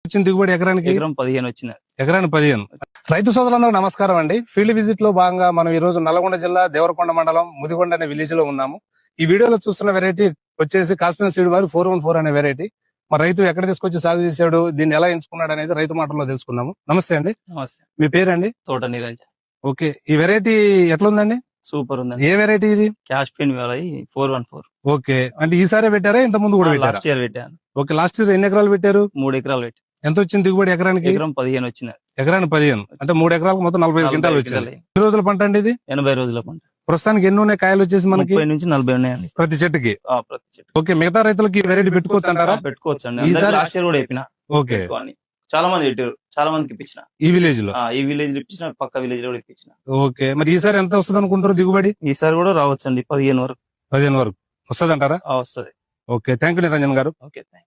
వచ్చిన దిగుబడి ఎకరానికి ఎకరం 15 వచ్చింది. ఎకరానికి 15. రైతు సోదరులందరూ నమస్కారం అండి. ఫీల్డ్ విజిట్ లో భాగంగా మనం ఈ రోజు నల్గొండ జిల్లా దేవరకొండ మండలం ముదిగొండ అనే విలేజ్ లో ఉన్నాము. ఈ వీడియోలో చూస్తున్న వెరైటీ వచ్చేసి కాస్మిన్ సీడ్ వారి 414 అనే వెరైటీ. మరి రైతు ఎక్కడ తీసుకొచ్చి సాగు చేశాడు, దీన్ని ఎలా ఎంచుకున్నాడు అనేది రైతు మాటల్లో తెలుసుకుందాము. నమస్తే అండి. నమస్తే. మీ పేరండి? తోట నిరంజన్. ఓకే, ఈ వెరైటీ ఎట్లుందండి? సూపర్ ఉందండి. ఏ వెరైటీ ఇది? Cash pin 414. ఓకే, అంటే ఈసారే పెట్టారా ఇంత ముందు కూడా పెట్టారా? లాస్ట్ ఇయర్ పెట్టాను. ఓకే, లాస్ట్ ఇయర్ ఎన్ని ఎకరాలు పెట్టారు? 3 ఎకరాలు పెట్టి. ఎంత వచ్చింది దిగుబడి ఎకరానికి? ఎకరం 15 వచ్చింది. ఎకరానికి 15 అంటే 3 ఎకరాలకు మొత్తం 45 క్వింటాలు వచ్చింది. ఎన్ని రోజుల పంట అండి ఇది? 80 రోజుల పంట. ప్రస్తుతానికి ఎన్ని ఉన్నాయి కాయలు వచ్చేసి మనకి? 30 నుంచి 40 ఉన్నాయండి ప్రతి చెట్టుకి. ప్రతి చెట్టు. ఓకే, మిగతా రైతులకి వెరైటీ పెట్టుకోవచ్చు అంటారా? పెట్టుకోవచ్చు అండి. ఈసారి లాస్ట్ ఇయర్ కూడా చెప్పిన. ఓకే, చాలా మంది పెట్టారు, చాలా మందికి ఇప్పించిన. ఈ విలేజ్ లో ఈ విలేజ్ లో ఇప్పించిన, పక్క విలేజ్ లో కూడా ఇప్పించిన. ఓకే, మరి ఈసారి ఎంత వస్తుంది అనుకుంటారు దిగుబడి? ఈసారి కూడా రావచ్చు అండి, 15 వరకు. 15 వరకు వస్తుంది అంటారా? వస్తుంది. ఓకే, థ్యాంక్ యూ నిరంజన్ గారు. Okay, thank you.